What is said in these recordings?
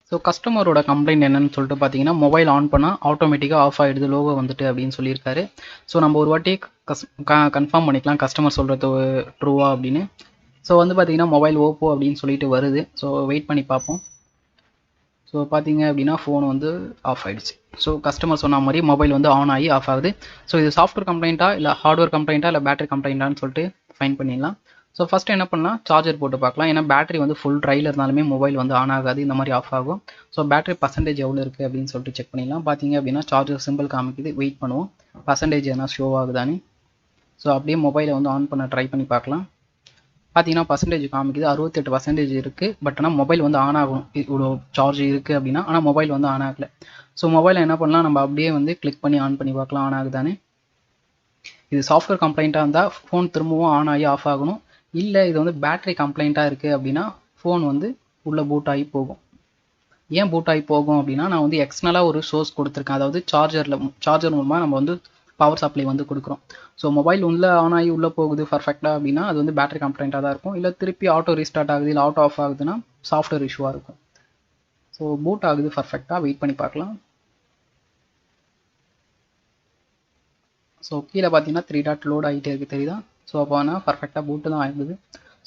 So கஸ்டமரோட complaint என்னன்னு சொல்லிட்டு பார்த்தீங்கன்னா, மொபைல் ஆன் பண்ணால் ஆட்டோமேட்டிக்காக ஆஃப் ஆகிடுது லோகோ வந்துட்டு அப்படின்னு சொல்லியிருக்காரு. ஸோ நம்ம ஒரு வாட்டி கன்ஃபார்ம் பண்ணிக்கலாம் கஸ்டமர் சொல்கிறது ட்ரூவா அப்படின்னு. ஸோ வந்து பார்த்தீங்கன்னா மொபைல் ஓப்போ அப்படின்னு சொல்லிட்டு வருது. ஸோ வெயிட் பண்ணி பார்ப்போம். ஸோ பார்த்தீங்க அப்படின்னா ஃபோன் வந்து ஆஃப் ஆகிடுச்சு. ஸோ கஸ்டமர் சொன்ன மாதிரி மொபைல் வந்து ஆன் ஆகி ஆஃப் ஆகுது. ஸோ இது சாஃப்ட்வேர் கம்ப்ளைண்ட்டா இல்லை ஹார்ட்வேர் கம்ப்ளைண்ட்டா இல்லை பேட்டரி கம்ப்ளைண்ட்டான்னு சொல்லிட்டு ஃபைன் பண்ணிடலாம். ஸோ ஃபஸ்ட்டு என்ன பண்ணலாம், சார்ஜர் போட்டு பார்க்கலாம். ஏன்னா பேட்டரி வந்து ஃபுல் ட்ரையில் இருந்தாலுமே மொபைல் வந்து ஆன் ஆகாது, இந்த மாதிரி ஆஃப் ஆகும். ஸோ பேட்டரி பர்சன்டேஜ் எவ்வளோ இருக்குது அப்படின்னு சொல்லிட்டு செக் பண்ணிடலாம். பார்த்தீங்க அப்படின்னா சார்ஜர் சிம்பிள் காமிக்குது, வெயிட் பண்ணுவோம் பர்சன்டேஜ் எதனா ஷோ ஆகுதான்னு. ஸோ அப்படியே மொபைலை வந்து ஆன் பண்ண ட்ரை பண்ணி பார்க்கலாம். பார்த்தீங்கன்னா பர்சன்டேஜ் காமிக்குது 68% இருக்குது. பட் ஆனால் மொபைல் வந்து ஆன் ஆகணும், இவ்வளோ சார்ஜ் இருக்குது அப்படின்னா. ஆனால் மொபைல் வந்து ஆன் ஆகலை. ஸோ மொபைலை என்ன பண்ணலாம், நம்ம அப்படியே வந்து கிளிக் பண்ணி ஆன் பண்ணி பார்க்கலாம் ஆன் ஆகுதானே. இது சாஃப்ட்வேர் கம்ப்ளைண்ட்டாக இருந்தால் ஃபோன் திரும்பவும் ஆன் ஆகி ஆஃப் ஆகணும். இல்லை இது வந்து பேட்டரி கம்ப்ளைண்ட்டாக இருக்குது அப்படின்னா ஃபோன் வந்து உள்ளே பூட் ஆகி போகும். ஏன் பூட் ஆகி போகும் அப்படின்னா, நான் வந்து எக்ஸ்டர்னலாக ஒரு சோர்ஸ் கொடுத்துருக்கேன். அதாவது சார்ஜர் மூலமாக நம்ம வந்து பவர் சப்ளை வந்து கொடுக்குறோம். ஸோ மொபைல் உள்ளே ஆன் ஆகி உள்ளே போகுது பர்ஃபெக்டாக அப்படின்னா அது வந்து பேட்டரி கம்ப்ளைண்ட்டாக தான் இருக்கும். இல்லை திருப்பி ஆட்டோ ரீஸ்டார்ட் ஆகுது, இல்லை ஆட்டோ ஆஃப் ஆகுதுன்னா சாஃப்ட்வேர் இஷ்யூவாக இருக்கும். ஸோ பூட் ஆகுது பர்ஃபெக்டாக, வெயிட் பண்ணி பார்க்கலாம். ஸோ கீழே பார்த்தீங்கன்னா 3 டாட் லோட் ஆகிட்டே இருக்குது, தெரியுதா. ஸோ அப்போ ஆனால் பர்ஃபெக்டாக பூட்டு தான் ஆகுது.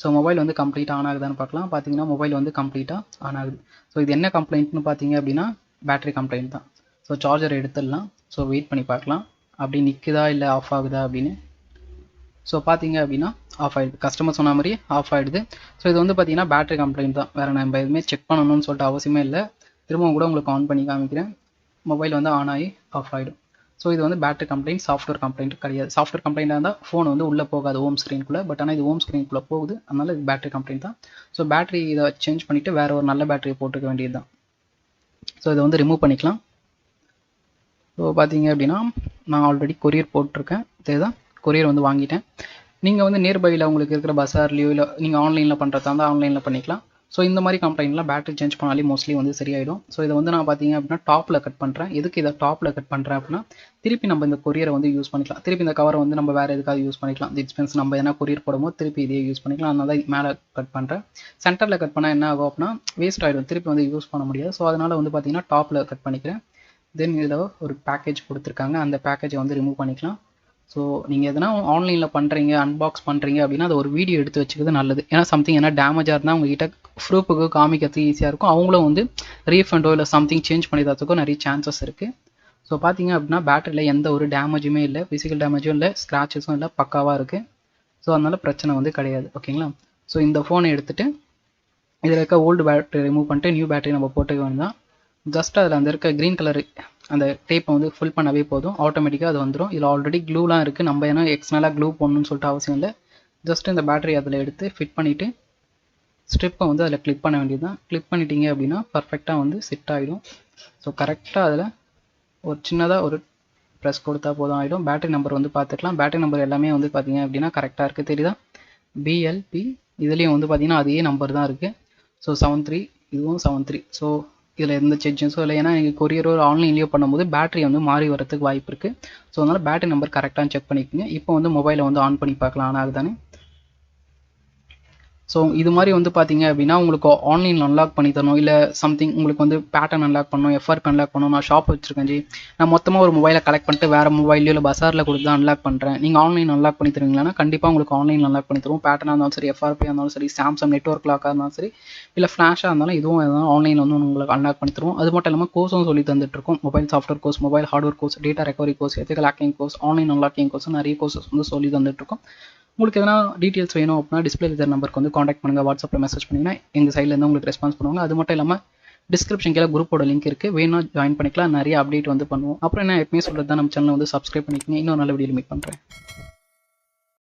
ஸோ மொபைல் வந்து கம்ப்ளீட்டாக ஆன் ஆகுதான்னு பார்க்கலாம். பார்த்தீங்கன்னா மொபைல் வந்து கம்ப்ளீட்டாக ஆன் ஆகுது. ஸோ இது என்ன கம்ப்ளைண்ட்னு பார்த்தீங்க அப்படின்னா பேட்டரி கம்ப்ளைண்ட் தான். ஸோ சார்ஜர் எடுத்துடலாம். ஸோ வெயிட் பண்ணி பார்க்கலாம் அப்படி நிற்குதா இல்லை ஆஃப் ஆகுதா அப்படின்னு. ஸோ பார்த்தீங்க அப்படின்னா ஆஃப் ஆகிடுது, கஸ்டமர் சொன்ன மாதிரி ஆஃப் ஆகிடுது. ஸோ இது வந்து பார்த்தீங்கன்னா பேட்டரி கம்ப்ளைண்ட் தான், வேறு நம்ம எதுவுமே செக் பண்ணணும்னு சொல்லிட்டு அவசியமே இல்லை. திரும்பவும் கூட உங்களுக்கு ஆன் பண்ணி காமிக்கிறேன். மொபைல் வந்து ஆன் ஆகி ஆஃப் ஆகிடும். ஸோ இது வந்து பேட்டரி கம்ப்ளைண்ட், சாஃப்ட்வேர் கம்ப்ளைண்ட் கிடையாது. சாஃப்ட்வேர் கம்ப்ளைண்ட்டாக இருந்தால் ஃபோன் வந்து உள்ளே போகாது ஹோம் ஸ்க்ரீனுக்குள்ளே. பட் ஆனால் இது ஹோம் ஸ்க்ரீனுக்குள்ளே போகுது, அதனால் இது பேட்டரி கம்ப்ளைண்ட் தான். ஸோ பேட்டரி இதை சேஞ்ச் பண்ணிவிட்டு வேறு ஒரு நல்ல பேட்டரியை போட்டுக்க வேண்டியது தான். ஸோ இதை வந்து ரிமூவ் பண்ணிக்கலாம். ஸோ பார்த்தீங்க அப்படின்னா நான் ஆல்ரெடி கொரியர் போட்டிருக்கேன், இதுதான் கொரியர் வந்து வாங்கிட்டேன். நீங்கள் வந்து நியர்பையில் உங்களுக்கு இருக்கிற பஸார்லையோ இல்லை நீங்கள் ஆன்லைனில் பண்ணுறதா இருந்தால் ஆன்லைனில் பண்ணிக்கலாம். ஸோ இந்த மாதிரி கம்ப்ளைண்ட்லாம் பேட்டரி சேஞ்ச் பண்ணாலே மோஸ்ட்லி வந்து சரியாயிடும். ஸோ இதை வந்து நான் பார்த்தீங்க அப்படின்னா டாப்பில் கட் பண்ணுறேன். எதுக்கு இதை டாப்பில் கட் பண்ணுறேன் அப்படின்னா, திருப்பி நம்ம இந்த கொரியரை வந்து யூஸ் பண்ணிக்கலாம். திருப்பி இந்த கவரை வந்து நம்ம வேறு எதுக்காவது யூஸ் பண்ணிக்கலாம். டிஸ்பென்ஸ் நம்ம எதனா கொரியர் போடும்போது திருப்பி இதையே யூஸ் பண்ணிக்கலாம். அதனால தான் மேலே கட் பண்ணுறேன். சென்டரில் கட் பண்ணால் என்ன ஆகும் அப்படின்னா வேஸ்ட் ஆகிடும், திருப்பி வந்து யூஸ் பண்ண முடியாது. ஸோ அதனால் வந்து பார்த்தீங்கன்னா டாப்பில் கட் பண்ணிக்கிறேன். தென் இதில் ஒரு பேக்கேஜ் கொடுத்துருக்காங்க, அந்த பேக்கேஜை வந்து ரிமூவ் பண்ணிக்கலாம். ஸோ நீங்கள் எதனா ஆன்லைனில் பண்ணுறீங்க, அன்பாக்ஸ் பண்ணுறீங்க அப்படின்னா அதை ஒரு வீடியோ எடுத்து வச்சுக்கிறது நல்லது. ஏன்னா சம்திங் என்ன டேமேஜாக இருந்தால் உங்ககிட்ட ப்ரூஃபுக்கு காமிக்கிறதுக்கு ஈஸியாக இருக்கும். அவங்களும் வந்து ரீஃபண்டோ இல்லை சம்திங் சேஞ்ச் பண்ணி தரத்துக்கும் நிறைய சான்சஸ் இருக்குது. ஸோ பார்த்தீங்க அப்படின்னா பேட்டரியில் எந்த ஒரு டேமேஜுமே இல்லை, ஃபிசிக்கல் டேமேஜும் இல்லை, ஸ்க்ராச்சஸும் இல்லை, பக்காவாக இருக்குது. ஸோ அதனால் பிரச்சனை வந்து கிடையாது, ஓகேங்களா. ஸோ இந்த ஃபோனை எடுத்துகிட்டு இதில் இருக்க ஓல்டு பேட்டரி ரிமூவ் பண்ணிட்டு நியூ பேட்டரி நம்ம போட்டுக்க வேண்டாம். ஜஸ்ட் அதில் அந்த இருக்க க்ரீன் கலர் அந்த டேப்பை வந்து ஃபில் பண்ணவே போதும், ஆட்டோமேட்டிக்காக அது வந்துடும். இதில் ஆல்ரெடி க்ளூலாம் இருக்குது, நம்ம ஏன்னா எக்ஸ்ட்ரலாக க்ளூ போடணும்னு சொல்லிட்டு அவசியம் இல்லை. ஜஸ்ட் இந்த பேட்டரி அதில் எடுத்து ஃபிட் பண்ணிவிட்டு ஸ்ட்ரிப்பை வந்து அதில் கிளிக் பண்ண வேண்டியது தான். கிளிக் பண்ணிட்டீங்க அப்படின்னா பர்ஃபெக்டாக வந்து செட் ஆகிடும். ஸோ கரெக்டாக அதில் ஒரு சின்னதாக ஒரு ப்ரெஸ் கொடுத்தா போதும் ஆகிடும். பேட்டரி நம்பர் வந்து பார்த்துக்கலாம். பேட்டரி நம்பர் எல்லாமே வந்து பார்த்தீங்க அப்படின்னா கரெக்டாக இருக்குது, தெரியுதா. பிஎல்பி இதுலேயும் வந்து பார்த்தீங்கன்னா அதே நம்பர் தான் இருக்குது. ஸோ 73, இதுவும் 73. ஸோ இதில் எந்த சேஞ்சஸோ இல்லை, ஏன்னா நீங்கள் கொரியரோ ஆன்லைன்லேயோ பண்ணும்போது பேட்டரி வந்து மாறி வரதுக்கு வாய்ப்பு இருக்குது. ஸோ அதனால் பேட்டரி நம்பர் கரெக்டாக செக் பண்ணிக்கோங்க. இப்போ வந்து மொபைலை வந்து ஆன் பண்ணி பார்க்கலாம் ஆன் ஆகுதானே. ஸோ இது மாதிரி வந்து பார்த்தீங்க அப்படின்னா உங்களுக்கு ஆன்லைனில் அன்லாக் பண்ணி தரணும், இல்லை சம்திங் உங்களுக்கு வந்து பேட்டர்ன் அன்லாக் பண்ணணும், எஃப்ஆர்பி அன்லாக் பண்ணணும். நான் ஷாப் வச்சுருக்கேன் ஜி, நான் மொத்தமாக ஒரு மொபைலை கலெக்ட் பண்ணிட்டு வேறு மொபைலையோ இல்லை பஸாரில் கொடுத்து தான் அன்லாக் பண்ணுறேன், நீங்கள் ஆன்லைன் அன்லாக் பண்ணி தருவீங்களா. கண்டிப்பாக உங்களுக்கு ஆன்லைன் அன்லாக் பண்ணி தருவோம். பேட்டர்னாக இருந்தாலும் சரி, எஃப்ஆர்பியாக இருந்தாலும் சரி, சாம்சங் நெட்ஒர்க் லாக்காக இருந்தாலும் சரி, இல்லை ஃப்ளாஷாக இருந்தாலும் இதுவும் எதாவது ஆன்லைனில் வந்து உங்களுக்கு அன்லாக் பண்ணி தருவோம். அது மட்டும் இல்லாமல் கோர்ஸும் சொல்லி தந்துட்டுருக்கோம். Mobile software course, mobile hardware course, data recovery course, ethical hacking course, online unlocking course, நிறைய கோர்சஸ் வந்து சொல்லி தந்துட்டுருக்கோம். உங்களுக்கு எதனா டீட்டெயில்ஸ் வேணும் அப்படின்னா டிஸ்பிளே இருக்கிற நம்பருக்கு வந்து காண்டாக்ட் பண்ணுங்கள், வாட்ஸ்அப்பில் மெசேஜ் பண்ணிங்கன்னா எங்கள் சைட்லேருந்து உங்களுக்கு ரெஸ்பான்ஸ் பண்ணுவாங்க. அது மட்டும் இல்லாமல் டிஸ்கிரிப்ஷன் கீழே குரூப்போட லிங்க் இருக்குது, வேணும் ஜாயின் பண்ணிக்கலாம். நிறைய அப்டேட் வந்து பண்ணுவோம். அப்புறம் என்ன எப்பவுமே சொல்கிறது தான், நம்ம சேனலை வந்து சப்ஸ்கிரைப் பண்ணிக்கோங்க. இன்னொரு நல்ல வீடியோவில் மீட் பண்ணுறேன்.